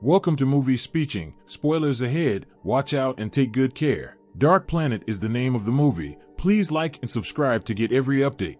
Welcome to Movie Speeching. Spoilers ahead, watch out and take good care. Dark Planet is the name of the movie. Please like and subscribe to get every update.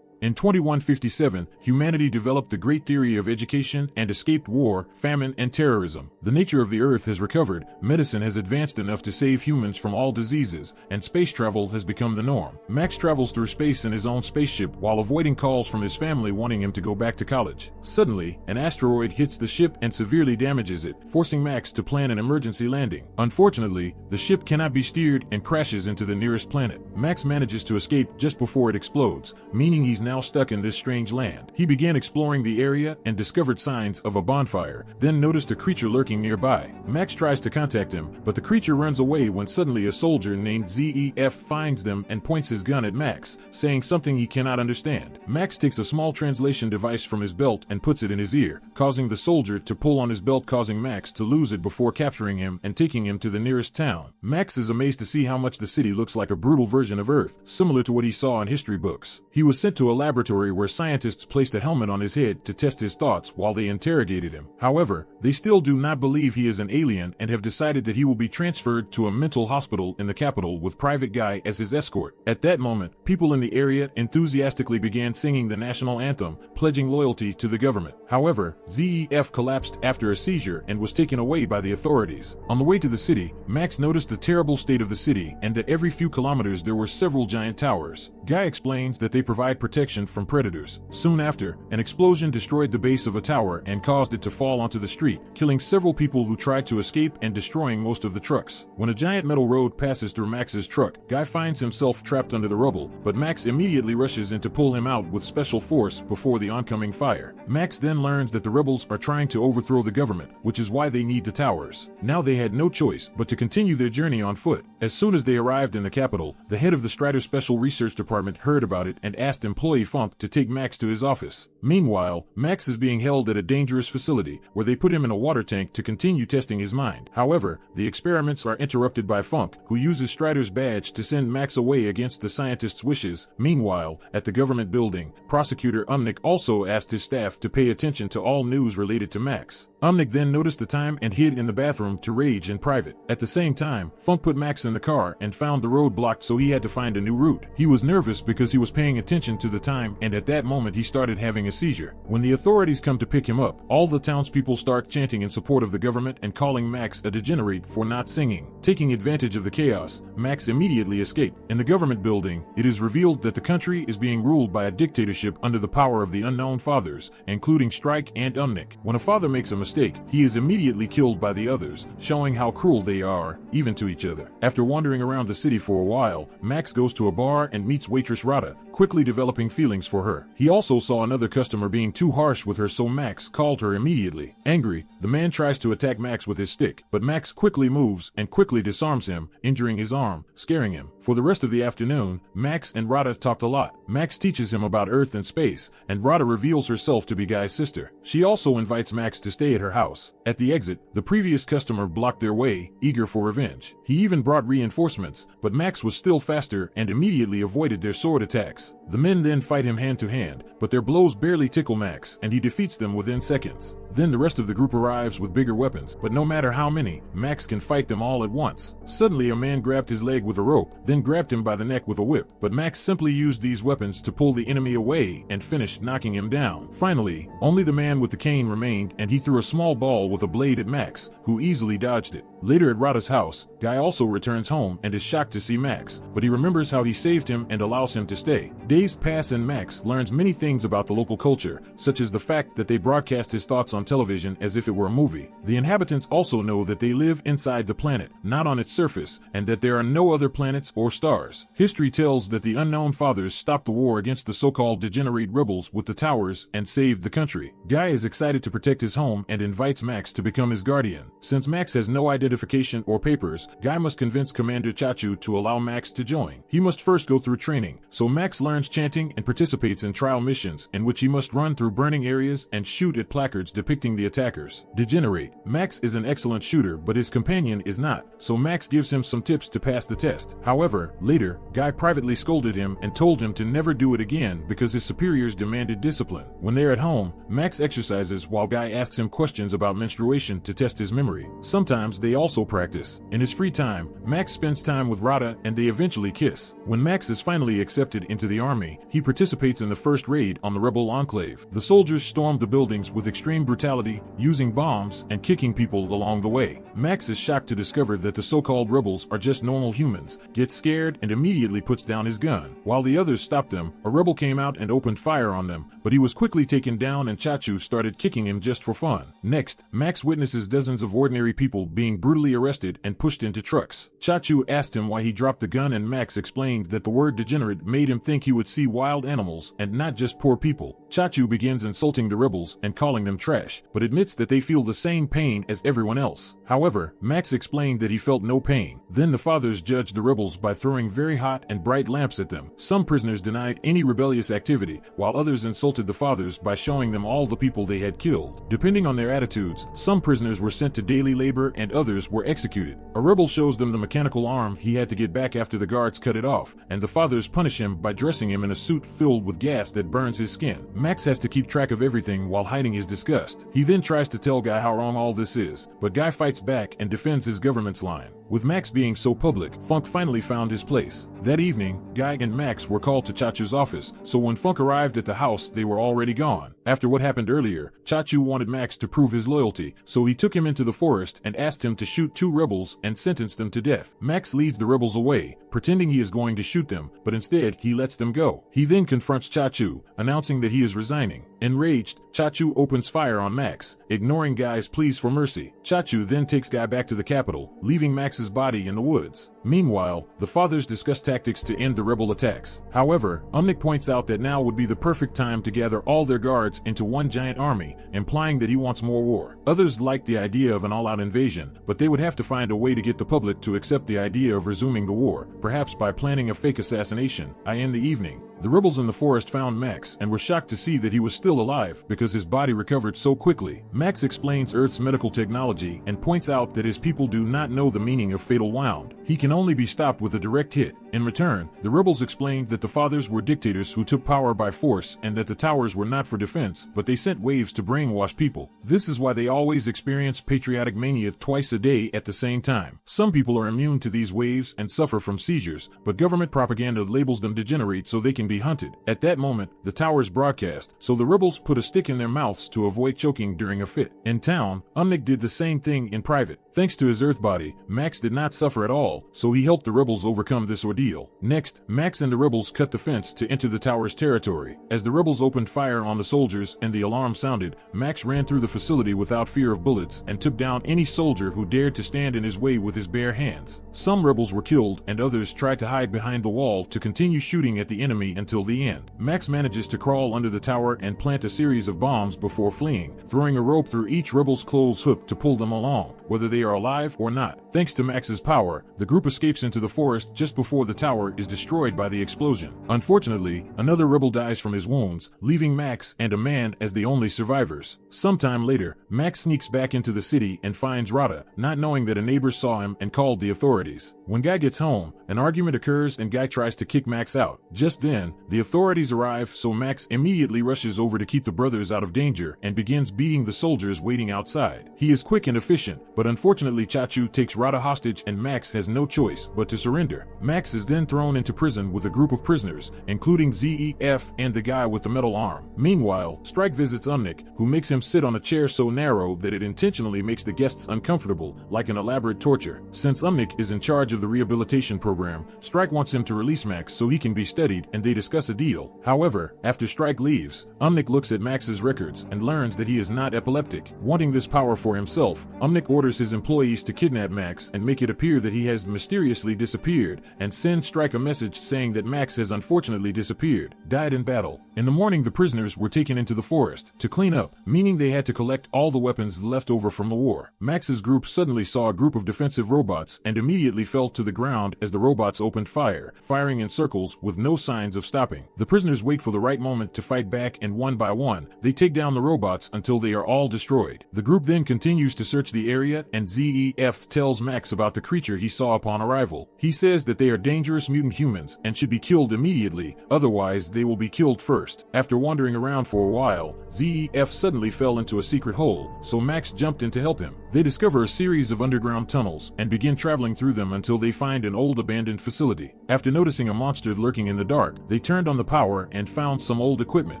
In 2157, humanity developed the great theory of education and escaped war, famine, and terrorism. The nature of the Earth has recovered, medicine has advanced enough to save humans from all diseases, and space travel has become the norm. Max travels through space in his own spaceship while avoiding calls from his family wanting him to go back to college. Suddenly, an asteroid hits the ship and severely damages it, forcing Max to plan an emergency landing. Unfortunately, the ship cannot be steered and crashes into the nearest planet. Max manages to escape just before it explodes, meaning he's now stuck in this strange land. He began exploring the area and discovered signs of a bonfire, then noticed a creature lurking nearby. Max tries to contact him, but the creature runs away when suddenly a soldier named ZEF finds them and points his gun at Max, saying something he cannot understand. Max takes a small translation device from his belt and puts it in his ear, causing the soldier to pull on his belt, causing Max to lose it before capturing him and taking him to the nearest town. Max is amazed to see how much the city looks like a brutal version of Earth, similar to what he saw in history books. He was sent to a laboratory where scientists placed a helmet on his head to test his thoughts while they interrogated him. However, they still do not believe he is an alien and have decided that he will be transferred to a mental hospital in the capital with Private Guy as his escort. At that moment, people in the area enthusiastically began singing the national anthem, pledging loyalty to the government. However, ZEF collapsed after a seizure and was taken away by the authorities. On the way to the city, Max noticed the terrible state of the city and that every few kilometers there were several giant towers. Guy explains that they provide protection from predators. Soon after, an explosion destroyed the base of a tower and caused it to fall onto the street, killing several people who tried to escape and destroying most of the trucks. When a giant metal road passes through Max's truck, Guy finds himself trapped under the rubble, but Max immediately rushes in to pull him out with special force before the oncoming fire. Max then learns that the rebels are trying to overthrow the government, which is why they need the towers. Now they had no choice but to continue their journey on foot. As soon as they arrived in the capital, the head of the Strider Special Research Department heard about it and asked employee Funk to take Max to his office. Meanwhile, Max is being held at a dangerous facility where they put him in a water tank to continue testing his mind. However, the experiments are interrupted by Funk, who uses Strider's badge to send Max away against the scientist's wishes. Meanwhile, at the government building, Prosecutor Umnick also asked his staff to pay attention to all news related to Max. Umnick then noticed the time and hid in the bathroom to rage in private. At the same time, Funk put Max in the car and found the road blocked, so he had to find a new route. He was nervous because he was paying attention to the time, and at that moment he started having a seizure. When the authorities come to pick him up, all the townspeople start chanting in support of the government and calling Max a degenerate for not singing. Taking advantage of the chaos, Max immediately escaped. In the government building, it is revealed that the country is being ruled by a dictatorship under the power of the unknown fathers, including Strike and Umnick. When a father makes a mistake, he is immediately killed by the others, showing how cruel they are, even to each other. After wandering around the city for a while, Max goes to a bar and meets waitress Rada, quickly developing feelings for her. He also saw another customer being too harsh with her, so Max called her immediately. Angry, the man tries to attack Max with his stick, but Max quickly moves and quickly disarms him, injuring his arm, scaring him. For the rest of the afternoon, Max and Rada talked a lot. Max teaches him about Earth and space, and Rada reveals herself to be Guy's sister. She also invites Max to stay at her house. At the exit, the previous customer blocked their way, eager for revenge. He even brought reinforcements, but Max was still faster and immediately avoided their sword attacks. The men then fight him hand to hand, but their blows barely tickle Max, and he defeats them within seconds. Then the rest of the group arrives with bigger weapons, but no matter how many, Max can fight them all at once. Suddenly a man grabbed his leg with a rope, then grabbed him by the neck with a whip, but Max simply used these weapons to pull the enemy away and finished knocking him down. Finally, only the man with the cane remained, and he threw a small ball with a blade at Max, who easily dodged it. Later at Rada's house, Guy also returns home and is shocked to see Max, but he remembers how he saved him and allows him to stay. Days pass and Max learns many things about the local culture, such as the fact that they broadcast his thoughts on television as if it were a movie. The inhabitants also know that they live inside the planet, not on its surface, and that there are no other planets or stars. History tells that the unknown fathers stopped the war against the so-called degenerate rebels with the towers and saved the country. Guy is excited to protect his home and invites Max to become his guardian. Since Max has no identity identification or papers, Guy must convince Commander Chachu to allow Max to join. He must first go through training, so Max learns chanting and participates in trial missions in which he must run through burning areas and shoot at placards depicting the attackers. Degenerate. Max is an excellent shooter, but his companion is not, so Max gives him some tips to pass the test. However, later, Guy privately scolded him and told him to never do it again because his superiors demanded discipline. When they're at home, Max exercises while Guy asks him questions about menstruation to test his memory. Sometimes they also practice. In his free time, Max spends time with Rada and they eventually kiss. When Max is finally accepted into the army, he participates in the first raid on the rebel enclave. The soldiers stormed the buildings with extreme brutality, using bombs and kicking people along the way. Max is shocked to discover that the so-called rebels are just normal humans, gets scared and immediately puts down his gun. While the others stopped them, a rebel came out and opened fire on them, but he was quickly taken down and Chachu started kicking him just for fun. Next, Max witnesses dozens of ordinary people being brutally arrested and pushed into trucks. Chachu asked him why he dropped the gun and Max explained that the word degenerate made him think he would see wild animals and not just poor people. Chachu begins insulting the rebels and calling them trash, but admits that they feel the same pain as everyone else. However, Max explained that he felt no pain. Then the fathers judged the rebels by throwing very hot and bright lamps at them. Some prisoners denied any rebellious activity, while others insulted the fathers by showing them all the people they had killed. Depending on their attitudes, some prisoners were sent to daily labor and others were executed. A rebel shows them the mechanical arm he had to get back after the guards cut it off, and the fathers punish him by dressing him in a suit filled with gas that burns his skin. Max has to keep track of everything while hiding his disgust. He then tries to tell Guy how wrong all this is, but Guy fights back and defends his government's line. With Max being so public, Funk finally found his place. That evening, Guy and Max were called to Chachu's office, so when Funk arrived at the house, they were already gone. After what happened earlier, Chachu wanted Max to prove his loyalty, so he took him into the forest and asked him to shoot 2 rebels and sentence them to death. Max leads the rebels away, pretending he is going to shoot them, but instead he lets them go. He then confronts Chachu, announcing that he is resigning. Enraged, Chachu opens fire on Max, ignoring Guy's pleas for mercy. Chachu then takes Guy back to the capital, leaving Max's body in the woods. Meanwhile, the fathers discuss tactics to end the rebel attacks. However, Umnik points out that now would be the perfect time to gather all their guards into one giant army, implying that he wants more war. Others like the idea of an all-out invasion, but they would have to find a way to get the public to accept the idea of resuming the war, perhaps by planning a fake assassination. In the evening, the rebels in the forest found Max and were shocked to see that he was still alive because his body recovered so quickly. Max explains Earth's medical technology and points out that his people do not know the meaning of fatal wound. He can only be stopped with a direct hit. In return, the rebels explained that the fathers were dictators who took power by force and that the towers were not for defense, but they sent waves to brainwash people. This is why they always experience patriotic mania twice a day at the same time. Some people are immune to these waves and suffer from seizures, but government propaganda labels them degenerate so they can be hunted. At that moment, the towers broadcast, so the rebels put a stick in their mouths to avoid choking during a fit. In town, Umnik did the same thing in private. Thanks to his earth body, Max did not suffer at all, so he helped the rebels overcome this ordeal. Next, Max and the rebels cut the fence to enter the tower's territory. As the rebels opened fire on the soldiers and the alarm sounded, Max ran through the facility without fear of bullets and took down any soldier who dared to stand in his way with his bare hands. Some rebels were killed and others tried to hide behind the wall to continue shooting at the enemy until the end. Max manages to crawl under the tower and plant a series of bombs before fleeing, throwing a rope through each rebel's clothes hook to pull them along, whether they are alive or not. Thanks to Max's power, the group escapes into the forest just before the tower is destroyed by the explosion. Unfortunately, another rebel dies from his wounds, leaving Max and a man as the only survivors. Sometime later, Max sneaks back into the city and finds Rada, not knowing that a neighbor saw him and called the authorities. When Guy gets home, an argument occurs and Guy tries to kick Max out. Just then, the authorities arrive, so Max immediately rushes over to keep the brothers out of danger and begins beating the soldiers waiting outside. He is quick and efficient, but unfortunately Chachu takes Rada hostage and Max has no choice but to surrender. Max is then thrown into prison with a group of prisoners, including ZEF and the guy with the metal arm. Meanwhile, Strike visits Umnik, who makes him sit on a chair so narrow that it intentionally makes the guests uncomfortable, like an elaborate torture. Since Umnik is in charge of the rehabilitation program, Strike wants him to release Max so he can be studied and they discuss a deal. However, after Strike leaves, Umnik looks at Max's records and learns that he is not epileptic. Wanting this power for himself, Umnik orders his employees to kidnap Max and make it appear that he has mysteriously disappeared, and send Strike a message saying that Max has unfortunately disappeared, died in battle. In the morning, the prisoners were taken into the forest to clean up, meaning they had to collect all the weapons left over from the war. Max's group suddenly saw a group of defensive robots and immediately fell to the ground as the robots opened fire, firing in circles with no signs of stopping. The prisoners wait for the right moment to fight back, and one by one, they take down the robots until they are all destroyed. The group then continues to search the area, and ZEF tells Max about the creature he saw upon arrival. He says that they are dangerous mutant humans and should be killed immediately, otherwise they will be killed first. After wandering around for a while, ZEF suddenly fell into a secret hole, so Max jumped in to help him. They discover a series of underground tunnels and begin traveling through them until they find an old abandoned facility. After noticing a monster lurking in the dark, they turned on the power and found some old equipment.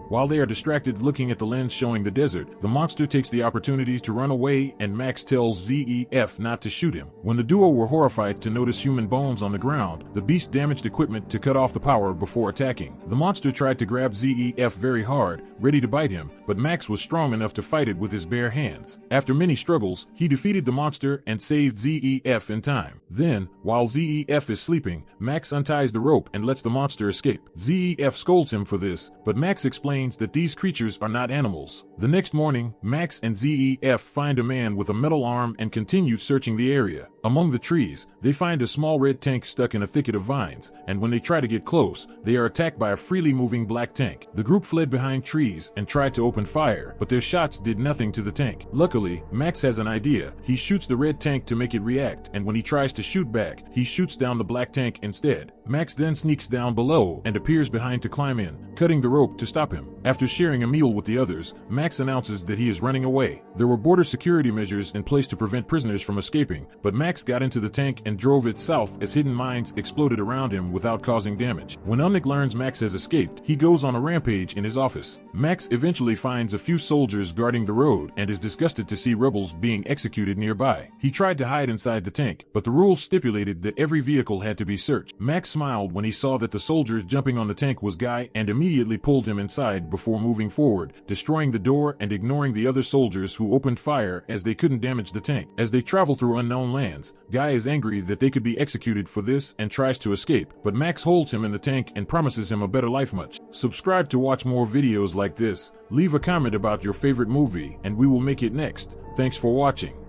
While they are distracted looking at the lens showing the desert, the monster takes the opportunity to run away, and Max tells ZEF not to shoot him. When the duo were horrified to notice human bones on the ground, the beast damaged equipment to cut off the power before attacking. The monster tried to grab ZEF very hard, ready to bite him, but Max was strong enough to fight it with his bare hands. After many struggles, he defeated the monster and saved ZEF in time. Then, while ZEF is sleeping, Max unties the rope and lets the monster escape. ZEF scolds him for this, but Max explains that these creatures are not animals. The next morning, Max and ZEF find a man with a metal arm and continue searching the area. Among the trees, they find a small red tank stuck in a thicket of vines, and when they try to get close, they are attacked by a freely moving black tank. The group fled behind trees and tried to open fire, but their shots did nothing to the tank. Luckily, Max has an idea. He shoots the red tank to make it react, and when he tries to shoot back, he shoots down the black tank instead. Max then sneaks down below and appears behind to climb in, cutting the rope to stop him. After sharing a meal with the others, Max announces that he is running away. There were border security measures in place to prevent prisoners from escaping, but Max got into the tank and drove it south as hidden mines exploded around him without causing damage. When Umnick learns Max has escaped, he goes on a rampage in his office. Max eventually finds a few soldiers guarding the road and is disgusted to see rebels being executed nearby. He tried to hide inside the tank, but the rules stipulated that every vehicle had to be searched. Max smiled when he saw that the soldier jumping on the tank was Guy and immediately pulled him inside before moving forward, destroying the door and ignoring the other soldiers who opened fire as they couldn't damage the tank. As they travel through unknown lands, Guy is angry that they could be executed for this and tries to escape, but Max holds him in the tank and promises him a better life. Subscribe to watch more videos like this, leave a comment about your favorite movie, and we will make it next. Thanks for watching.